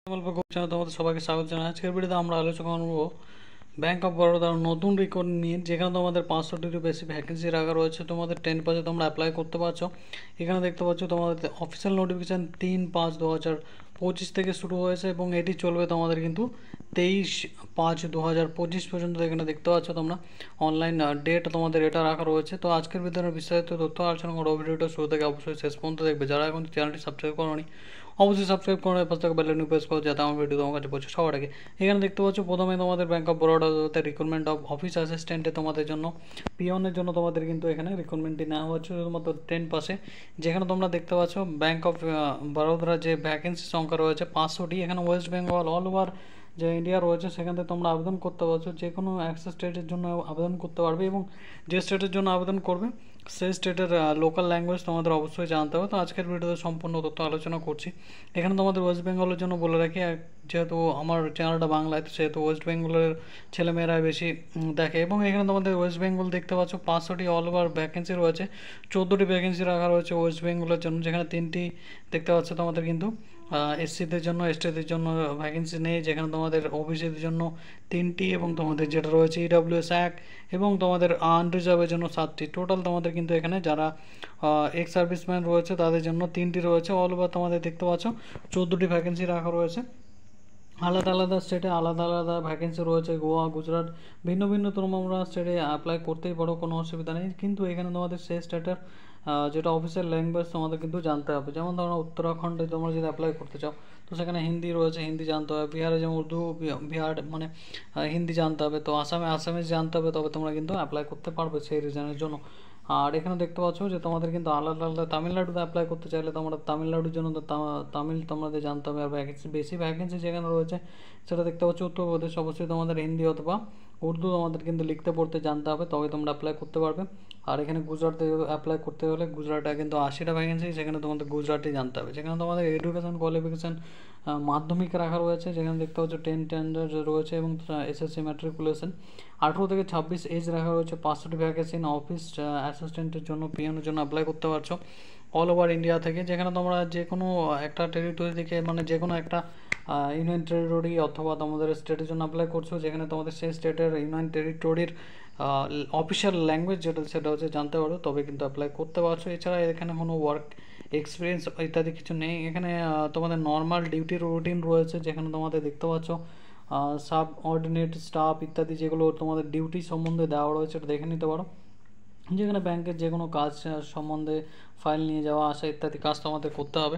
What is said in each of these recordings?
তোমাদের সবাইকে স্বাগত জানাই। আজকের ভিডিওতে আমরা আলোচনা করব ব্যাংক অফ বরোদার নতুন রিক্রুট নিয়ে, যেখানে তোমাদের 500টিরও বেশি ভ্যাকেন্সি রাখা রয়েছে। তোমাদের 10% তোমরা অ্যাপ্লাই করতে পারছো। এখানে দেখতে পাচ্ছ তোমাদের অফিসিয়াল নোটিফিকেশান 3/5/2025 থেকে শুরু হয়েছে এবং এটি চলবে তোমাদের কিন্তু 23/5/2025 পর্যন্ত। এখানে দেখতে পাচ্ছ তোমরা অনলাইন ডেট তোমাদের এটা রাখা রয়েছে। তো আজকের ভিডিওর বিস্তারিত তথ্য আলোচনা করো। ভিডিওটা শুরু থেকে অবশ্যই শেষ পর্যন্ত দেখবে। যারা এখন চ্যানেলটি সাবস্ক্রাইব করোনি অবশ্যই সাবস্ক্রাইব করে পাশে থাকা বেল আইকন প্রেস করো, যাতে আমার ভিডিও তোমার কাছে পৌঁছে সবার আগে। এখানে দেখতে পাচ্ছ প্রথমে তোমাদের ব্যাংক অফ বরোডাতে রিক্রুটমেন্ট অফ অফিস অ্যাসিস্ট্যান্টে তোমাদের জন্য পিওনের জন্য তোমাদের কিন্তু এখানে রিক্রুটমেন্টটি নেওয়া হচ্ছে শুধুমাত্র 10 পাসে। যেখানে তোমরা দেখতে পাচ্ছ ব্যাংক অফ বরোদার যে ভ্যাকেন্সি সংখ্যা রয়েছে 500টি। এখানে ওয়েস্ট বেঙ্গল অল ওভার যে ইন্ডিয়া রয়েছে সেখান থেকে তোমরা আবেদন করতে পারছো। যে কোনো একটা স্টেটের জন্য আবেদন করতে পারবে এবং যে স্টেটের জন্য আবেদন করবে সেই স্টেটের লোকাল ল্যাঙ্গুয়েজ তোমাদের অবশ্যই জানতে হবে। তো আজকের ভিডিওতে সম্পূর্ণ তথ্য আলোচনা করছি। এখানে তোমাদের ওয়েস্ট বেঙ্গলের জন্য বলে রাখি, যেহেতু আমার চ্যানেলটা বাংলায়, সেহেতু ওয়েস্ট বেঙ্গলের ছেলেমেয়েরা বেশি দেখে। এবং এখানে তোমাদের ওয়েস্ট বেঙ্গল দেখতে পাচ্ছ 500টি অল ওভার ভ্যাকেন্সি রয়েছে। 14টি ভ্যাকেন্সি রাখা রয়েছে ওয়েস্ট বেঙ্গলের জন্য, যেখানে 3টি দেখতে পাচ্ছ তোমাদের কিন্তু এসসিদের জন্য, এসটিদের জন্য ভ্যাকেন্সি নেই। যেখানে তোমাদের ওবিসিদের জন্য 3টি এবং তোমাদের যেটা রয়েছে ইডাব্লিউএস 1 এবং তোমাদের আনরিজার্ভের জন্য 7টি। টোটাল তোমাদের কিন্তু এখানে যারা এক্স সার্ভিসম্যান রয়েছে তাদের জন্য 3টি রয়েছে। অল ওভার তোমাদের দেখতে পাচ্ছ 14টি ভ্যাকেন্সি রাখা রয়েছে। আলাদা আলাদা স্টেটে আলাদা আলাদা ভ্যাকেন্সি রয়েছে। গোয়া, গুজরাট, ভিন্ন ভিন্ন তোমরা স্টেটে অ্যাপ্লাই করতেই পারো, কোনো অসুবিধা নেই। কিন্তু এখানে তোমাদের সেই স্টেটের যেটা অফিসিয়াল ল্যাঙ্গুয়েজ তোমাদের কিন্তু জানতে হবে। যেমন ধরো উত্তরাখণ্ডে তোমরা যদি অ্যাপ্লাই করতে চাও তো সেখানে হিন্দি রয়েছে, হিন্দি জানতে হবে। বিহারে যেমন উর্দু, বিহার মানে হিন্দি জানতে হবে। তো আসামে আসামিজ জানতে হবে, তবে তোমরা কিন্তু অ্যাপ্লাই করতে পারবে সেই রিজনের জন্য। আর এখানে দেখতে পাচ্ছ যে তোমাদের কিন্তু আলাদা আলাদা তামিলনাড়ুতে অ্যাপ্লাই করতে চাইলে তোমরা তামিলনাড়ুর জন্য তামিল তোমাদের জানতে হবে। আর ভ্যাকেন্সি বেশি ভ্যাকেন্সি যেখানে রয়েছে সেটা দেখতে পাচ্ছ উত্তরপ্রদেশ, অবশ্যই তোমাদের হিন্দি অথবা উর্দু তোমাদের কিন্তু লিখতে পড়তে জানতে হবে, তবে তোমরা অ্যাপ্লাই করতে পারবে। আর এখানে গুজরাটে অ্যাপ্লাই করতে হলে গুজরাটে কিন্তু 80টা ভ্যাকেন্সি, সেখানে তোমাদের গুজরাটি জানতে হবে। যেখানে তোমাদের এডুকেশন কোয়ালিফিকেশান মাধ্যমিক রাখা রয়েছে, যেখানে দেখতে পাচ্ছ 10 টেন্ডার রয়েছে এবং এসএসসি ম্যাট্রিকুলেশন। 18 থেকে 26 এজ রাখা রয়েছে। 500টি ভ্যাকেন্সি অফিস অ্যাসিস্ট্যান্টের জন্য, পিওনের জন্য অ্যাপ্লাই করতে পারছো অল ওভার ইন্ডিয়া থেকে। যেখানে তোমরা যে কোনো একটা টেরিটরি থেকে, মানে যে কোনো একটা ইউনিয়ন টেরিটরি অথবা তোমাদের স্টেটের জন্য অ্যাপ্লাই করছো, যেখানে তোমাদের সেই স্টেটের ইউনিয়ন টেরিটরির অফিসিয়াল ল্যাঙ্গুয়েজ যেটা সেটা হচ্ছে জানতে পারো, তবে কিন্তু অ্যাপ্লাই করতে পারছো। এছাড়া এখানে কোনো ওয়ার্ক এক্সপিরিয়েন্স ইত্যাদি কিছু নেই। এখানে তোমাদের নর্মাল ডিউটি রুটিন রয়েছে, যেখানে তোমাদের দেখতে পাচ্ছ সাব অর্ডিনেট স্টাফ ইত্যাদি যেগুলো তোমাদের ডিউটি সম্বন্ধে দেওয়া রয়েছে, এটা দেখে নিতে পারো। যেখানে ব্যাংকের যে কোনো কাজ সম্বন্ধে ফাইল নিয়ে যাওয়া আসা ইত্যাদি কাজ তোমাদের করতে হবে।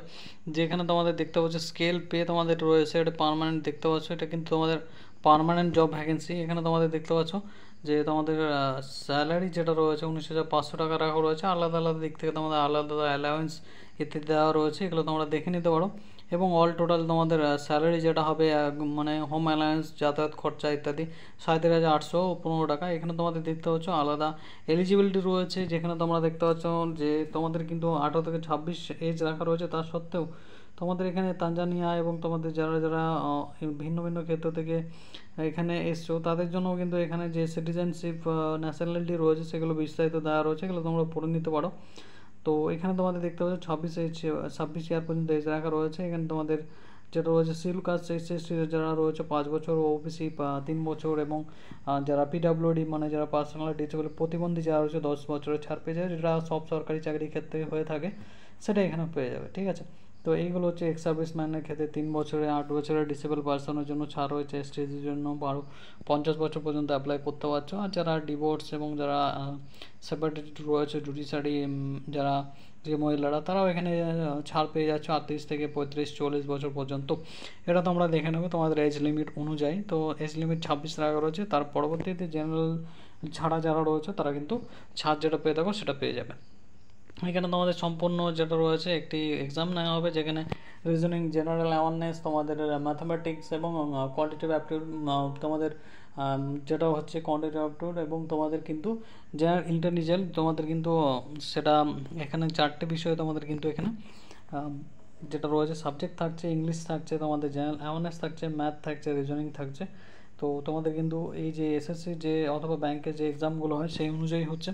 যেখানে তোমাদের দেখতে পাচ্ছ স্কেল পে তোমাদের রয়েছে, এটা পার্মানেন্ট দেখতে পাচ্ছ, এটা কিন্তু তোমাদের পার্মানেন্ট জব ভ্যাকেন্সি। এখানে তোমাদের দেখতে পাচ্ছ যে তোমাদের স্যালারি যেটা রয়েছে 19,500 টাকা রাখা রয়েছে। আলাদা আলাদা দিক থেকে তোমাদের আলাদা আলাদা অ্যালাউন্স ইত্যাদি দেওয়া রয়েছে, এগুলো তোমরা দেখে নিতে পারো। এবং অল টোটাল তোমাদের স্যালারি যেটা হবে মানে হোম অ্যালায়েন্স, যাতায়াত খরচা ইত্যাদি 37,815 টাকা। এখানে তোমাদের দেখতে পাচ্ছ আলাদা এলিজিবিলিটি রয়েছে, যেখানে তোমরা দেখতে পাচ্ছ যে তোমাদের কিন্তু 18 থেকে 26 এজ রাখা রয়েছে। তার সত্ত্বেও তোমাদের এখানে তানজানিয়া এবং তোমাদের যারা যারা ভিন্ন ভিন্ন ক্ষেত্র থেকে এখানে এসছো তাদের জন্য কিন্তু এখানে যে সিটিজেনশিপ ন্যাশনালিটি রয়েছে সেগুলো বিস্তারিত দেওয়া রয়েছে, এগুলো তোমরা পড়ে নিতে পারো। তো এখানে তোমাদের দেখতে পাচ্ছ 26 ইয়ার পর্যন্ত এজ রাখা রয়েছে। এখানে তোমাদের যেটা রয়েছে শিডিউল কাস্ট এসসি যারা রয়েছে 5 বছর, ওবিসি 3 বছর এবং যারা পিডাব্লিউডি মানে যারা পার্সোনাল ডিসেবল প্রতিবন্ধী যারা রয়েছে 10 বছরের ছাড় পেয়ে যায়, যেটা সব সরকারি চাকরির ক্ষেত্রে হয়ে থাকে, সেটা এখানে পেয়ে যাবে। ঠিক আছে, তো এইগুলো হচ্ছে এক্স সার্ভিসম্যানের ক্ষেত্রে 3 বছরে, 8 বছরের ডিসেবল পার্সনের জন্য ছাড় রয়েছে, এসটিদের জন্য 50 বছর পর্যন্ত অ্যাপ্লাই করতে পারছো। আর যারা ডিভোর্স এবং যারা সেপারেটেড রয়েছে জুডিশিয়ারি যারা যে মহিলারা, তারাও এখানে ছাড় পেয়ে যাচ্ছে 38 থেকে 35-40 বছর পর্যন্ত। এটা তোমরা দেখে নেবে তোমাদের এজ লিমিট অনুযায়ী। তো এজ লিমিট 26 রাখা রয়েছে। তার পরবর্তীতে জেনারেল ছাড়া যারা রয়েছে তারা কিন্তু ছাড় যেটা পেয়ে থাকো সেটা পেয়ে যাবে। এখানে তোমাদের সম্পূর্ণ যেটা রয়েছে একটি এক্সাম নেওয়া হবে, যেখানে রিজনিং, জেনারেল অ্যাওয়ারনেস, তোমাদের ম্যাথামেটিক্স এবং কোয়ান্টিটিভ অ্যাপটিউড, তোমাদের যেটা হচ্ছে কোয়ান্টিটিভ অ্যাপটিউড এবং তোমাদের কিন্তু জেনারেল ইন্টেলিজেন্স তোমাদের কিন্তু সেটা এখানে 4টে বিষয়ে তোমাদের কিন্তু এখানে যেটা রয়েছে সাবজেক্ট থাকছে, ইংলিশ থাকছে, তোমাদের জেনারেল অ্যাওয়ারনেস থাকছে, ম্যাথ থাকছে, রিজনিং থাকছে। তো তোমাদের কিন্তু এই যে এসএসসি যে অথবা ব্যাংকের যে এক্সামগুলো হয় সেই অনুযায়ী হচ্ছে।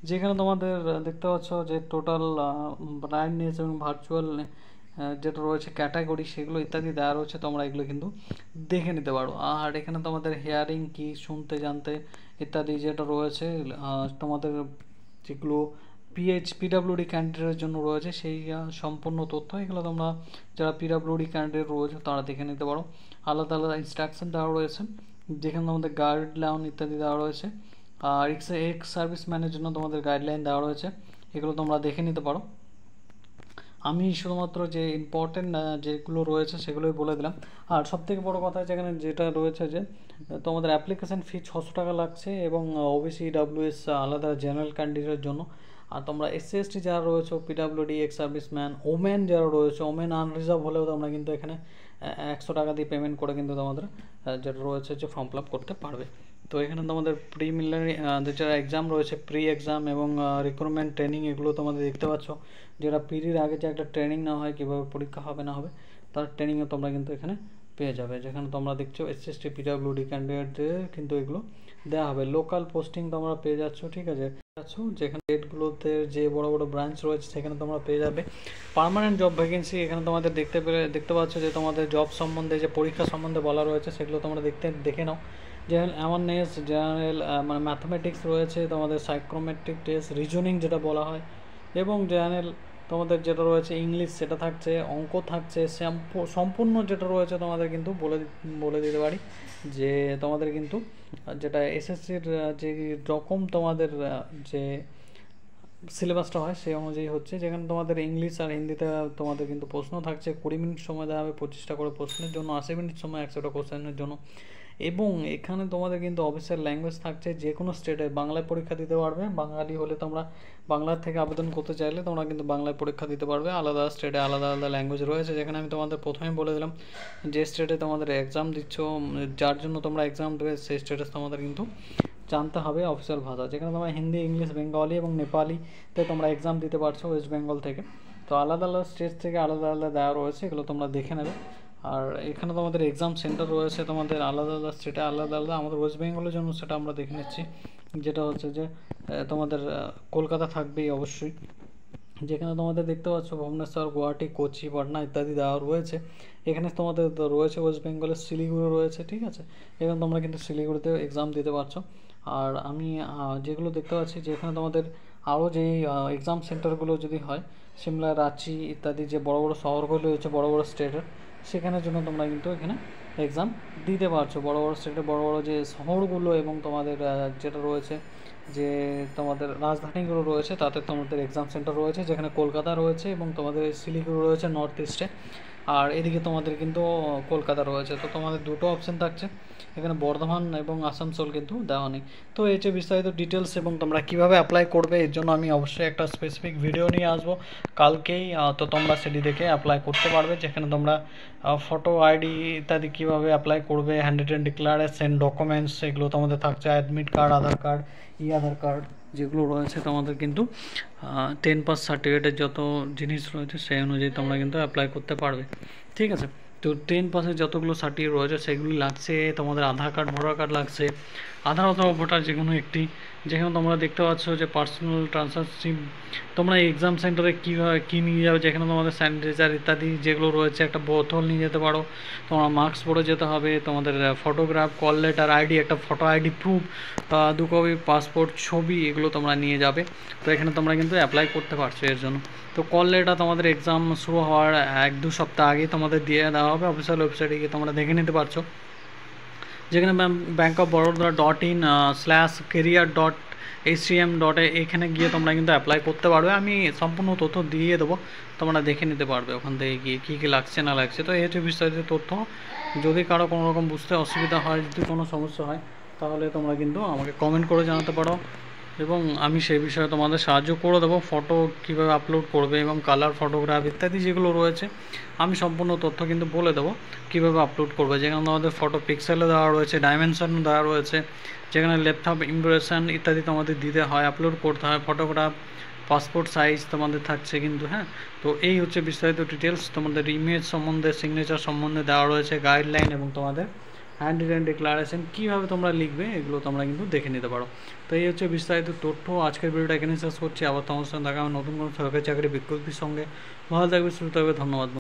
যেখানে তোমাদের দেখতে পাচ্ছ যে টোটাল ব্রাইটনেস এবং ভার্চুয়াল যেটা রয়েছে ক্যাটাগরি সেগুলো ইত্যাদি দেওয়া রয়েছে, তোমরা এগুলো কিন্তু দেখে নিতে পারো। আর এখানে তোমাদের হিয়ারিং কি, শুনতে জানতে ইত্যাদি যেটা রয়েছে তোমাদের যেগুলো পিডাব্লিউডি ক্যান্ডিডেটের জন্য রয়েছে সেই সম্পূর্ণ তথ্য এগুলো তোমরা যারা পিডাব্লিউডি ক্যান্ডিডেট রয়েছে তারা দেখে নিতে পারো। আলাদা আলাদা ইনস্ট্রাকশন দেওয়া রয়েছে, যেখানে তোমাদের গাইডলাইন ইত্যাদি দেওয়া রয়েছে। আর এক্স সার্ভিস ম্যানের জন্য তোমাদের গাইডলাইন দেওয়া রয়েছে, এগুলো তোমরা দেখে নিতে পারো। আমি শুধুমাত্র যে ইম্পর্টেন্ট যেগুলো রয়েছে সেগুলোই বলে দিলাম। আর সবথেকে বড় কথা যেখানে যেটা রয়েছে যে তোমাদের অ্যাপ্লিকেশান ফি 600 টাকা লাগছে, এবং ওবিসি ডাব্লিউএস আলাদা জেনারেল ক্যান্ডিডেটের জন্য। আর তোমরা এসসি এসটি যারা রয়েছে, পিডাব্লিউডি, এক্স সার্ভিসম্যান, ওমেন যারা রয়েছে, ওমেন আনরিজার্ভ হলেও তোমরা কিন্তু এখানে 100 টাকা দিয়ে পেমেন্ট করে কিন্তু তোমাদের যেটা রয়েছে যে ফর্ম ফিল আপ করতে পারবে। তো এখানে তোমাদের প্রিলিমিনারি যেটা এক্সাম রয়েছে, প্রি এক্সাম এবং রিক্রুটমেন্ট ট্রেনিং এগুলো তোমাদের দেখতে পাচ্ছ। যেটা পিরির আগে যে একটা ট্রেনিং নেওয়া হয় কীভাবে পরীক্ষা হবে না হবে, তার ট্রেনিংও তোমরা কিন্তু এখানে পেয়ে যাবে। যেখানে তোমরা দেখছো এসসি এসটি পিডাব্লিউডি ক্যান্ডিডেটদের কিন্তু এগুলো দেওয়া হবে। লোকাল পোস্টিং তোমরা পেয়ে যাচ্ছ, ঠিক আছে, যেখানে ডেটগুলোতে যে বড় বড় ব্রাঞ্চ রয়েছে সেখানে তোমরা পেয়ে যাবে। পার্মানেন্ট জব ভ্যাকেন্সি এখানে তোমাদের দেখতে পাচ্ছ যে তোমাদের জব সম্বন্ধে যে পরীক্ষা সম্বন্ধে বলা রয়েছে সেগুলো তোমরা দেখে নাও। জেনারেল অ্যাওয়ারনেস, জেনারেল মানে ম্যাথামেটিক্স রয়েছে, তোমাদের সাইক্রোমেট্রিক টেস্ট, রিজনিং যেটা বলা হয়, এবং জেনারেল তোমাদের যেটা রয়েছে ইংলিশ সেটা থাকছে, অঙ্ক থাকছে, সম্পূর্ণ যেটা রয়েছে তোমাদের কিন্তু বলে দিতে পারি যে তোমাদের কিন্তু যেটা এসএসসির যে রকম তোমাদের যে সিলেবাসটা হয় সেই অনুযায়ী হচ্ছে। যেখানে তোমাদের ইংলিশ আর হিন্দিতে তোমাদের কিন্তু প্রশ্ন থাকছে, 20 মিনিট সময় দেওয়া হবে 25টা করে প্রশ্নের জন্য, 80 মিনিট সময় 100টা কোশ্চেনের জন্য। এবং এখানে তোমাদের কিন্তু অফিসিয়াল ল্যাঙ্গুয়েজ থাকছে, যে কোনো স্টেটে বাংলায় পরীক্ষা দিতে পারবে। বাঙালি হলে তোমরা বাংলার থেকে আবেদন করতে চাইলে তোমরা কিন্তু বাংলায় পরীক্ষা দিতে পারবে। আলাদা স্টেটে আলাদা আলাদা ল্যাঙ্গুয়েজ রয়েছে, যেখানে আমি তোমাদের প্রথমেই বলে দিলাম যে স্টেটে তোমাদের এক্সাম দিচ্ছ, যার জন্য তোমরা এক্সাম দেবে সেই স্টেটে তোমাদের কিন্তু জানতে হবে অফিসিয়াল ভাষা। যেখানে তোমরা হিন্দি, ইংলিশ, বেঙ্গলি এবং নেপালিতে তোমরা এক্সাম দিতে পারছো ওয়েস্ট বেঙ্গল থেকে। তো আলাদা আলাদা স্টেট থেকে আলাদা আলাদা দেওয়া রয়েছে, এগুলো তোমরা দেখে নেবে। আর এখানে তোমাদের এক্সাম সেন্টার রয়েছে তোমাদের আলাদা আলাদা স্টেটে আলাদা আলাদা। আমাদের ওয়েস্ট বেঙ্গলের জন্য সেটা আমরা দেখে নিচ্ছি, যেটা হচ্ছে যে তোমাদের কলকাতা থাকবেই অবশ্যই। যেখানে তোমাদের দেখতে পাচ্ছ ভুবনেশ্বর, গুয়াহাটি, কোচি, পাটনা ইত্যাদি দেওয়া রয়েছে। এখানে তোমাদের রয়েছে ওয়েস্ট বেঙ্গলের শিলিগুড়ি রয়েছে, ঠিক আছে, এখানে তোমরা কিন্তু শিলিগুড়িতে এক্সাম দিতে পারছো। আর আমি যেগুলো দেখতে পাচ্ছি যে এখানে তোমাদের আরও যেই এক্সাম সেন্টারগুলো যদি হয়, সিমলা, রাঁচি ইত্যাদি যে বড় বড় শহরগুলো রয়েছে বড় বড় স্টেটের, সেখানের জন্য তোমরা কিন্তু এখানে এক্সাম দিতে পারছো। বড় বড় স্টেটের বড় বড় যে শহরগুলো এবং তোমাদের যেটা রয়েছে যে তোমাদের রাজধানীগুলো রয়েছে তাতে তোমাদের এক্সাম সেন্টার রয়েছে, যেখানে কলকাতা রয়েছে এবং তোমাদের শিলিগুড়ি রয়েছে নর্থ ইস্টে, আর এদিকে তোমাদের কিন্তু কলকাতা রয়েছে। তো তোমাদের দুটো অপশান থাকছে, এখানে বর্ধমান এবং আসানসোল কিন্তু দেওয়া নেই। তো এই যে বিস্তারিত ডিটেলস এবং তোমরা কীভাবে অ্যাপ্লাই করবে এর জন্য আমি অবশ্যই একটা স্পেসিফিক ভিডিও নিয়ে আসবো কালকেই। তো তোমরা সেটি দেখে অ্যাপ্লাই করতে পারবে, যেখানে তোমরা ফটো, আইডি ইত্যাদি কীভাবে অ্যাপ্লাই করবে, হ্যান্ড রিটেন ডিক্লারেশন, ডকুমেন্টস এগুলো তোমাদের থাকছে, অ্যাডমিট কার্ড, আধার কার্ড, আধার কার্ড যেগুলো রয়েছে তোমাদের কিন্তু 10 পাস সার্টিফিকেটের যত জিনিস রয়েছে সেই অনুযায়ী তোমরা কিন্তু অ্যাপ্লাই করতে পারবে, ঠিক আছে। তো 10 পাসের যতগুলো সার্টিফিকেট রয়েছে সেগুলি লাগছে, তোমাদের আধার কার্ড, ভোটার কার্ড লাগছে, আধার অথবা ভোটার যে কোনো একটি। যেখানে তোমরা দেখতে পাচ্ছ যে পার্সোনাল ট্রান্সফারশিপ তোমরা এক্সাম সেন্টারে কীভাবে কী নিয়ে যাবে, যেখানে তোমাদের স্যানিটাইজার ইত্যাদি যেগুলো রয়েছে একটা বোতল নিয়ে যেতে পারো, তোমরা মাস্ক পরে যেতে হবে, তোমাদের ফটোগ্রাফ, কল লেটার, আইডি, একটা photo ID proof, 2 copy passport ছবি এগুলো তোমরা নিয়ে যাবে। তো এখানে তোমরা কিন্তু অ্যাপ্লাই করতে পারছো এর জন্য। তো কল লেটার তোমাদের এক্সাম শুরু হওয়ার 1-2 সপ্তাহ আগেই তোমাদের দিয়ে দেওয়া হবে, অফিসিয়াল ওয়েবসাইটে গিয়ে তোমরা দেখে নিতে পারছো। যেখানে bank.baroda.in/career.hcm. এখানে গিয়ে তোমরা কিন্তু অ্যাপ্লাই করতে পারবে। আমি সম্পূর্ণ তথ্য দিয়ে দেবো, তোমরা দেখে নিতে পারবে ওখান থেকে গিয়ে কী কী লাগছে না লাগছে। তো এই হচ্ছে বিস্তারিত তথ্য। যদি কারো কোনো রকম বুঝতে অসুবিধা হয়, যদি কোনো সমস্যা হয়, তাহলে তোমরা কিন্তু আমাকে কমেন্ট করে জানাতে পারো এবং আমি সেই বিষয়ে তোমাদের সাহায্য করে দেবো। ফটো কীভাবে আপলোড করবে এবং কালার ফটোগ্রাফ ইত্যাদি যেগুলো রয়েছে আমি সম্পূর্ণ তথ্য কিন্তু বলে দেবো কীভাবে আপলোড করবে। যেখানে তোমাদের ফটো পিক্সেলে দেওয়া রয়েছে, ডাইমেনশন দেওয়া রয়েছে, যেখানে ল্যাপটপ ইমপ্রেশন ইত্যাদি তোমাদের দিতে হয়, আপলোড করতে হয়, ফটোগ্রাফ, পাসপোর্ট সাইজ তোমাদের থাকছে কিন্তু, হ্যাঁ। তো এই হচ্ছে বিস্তারিত ডিটেলস। তোমাদের ইমেজ সম্বন্ধে, সিগনেচার সম্বন্ধে দেওয়া রয়েছে গাইডলাইন, এবং তোমাদের হ্যান্ড রিটেন ডিক্লারেশন কীভাবে তোমরা লিখবে এগুলো তোমরা কিন্তু দেখে নিতে পারো। তো এই হচ্ছে বিস্তারিত তথ্য। আজকের ভিডিওটা এখানে শেষ করছি। আবার তোমার সঙ্গে দেখা হবে নতুন কোনো সরকারি চাকরি বিজ্ঞপ্তির সঙ্গে। ভালো থাকবে, সুস্থ থাকবে, ধন্যবাদ।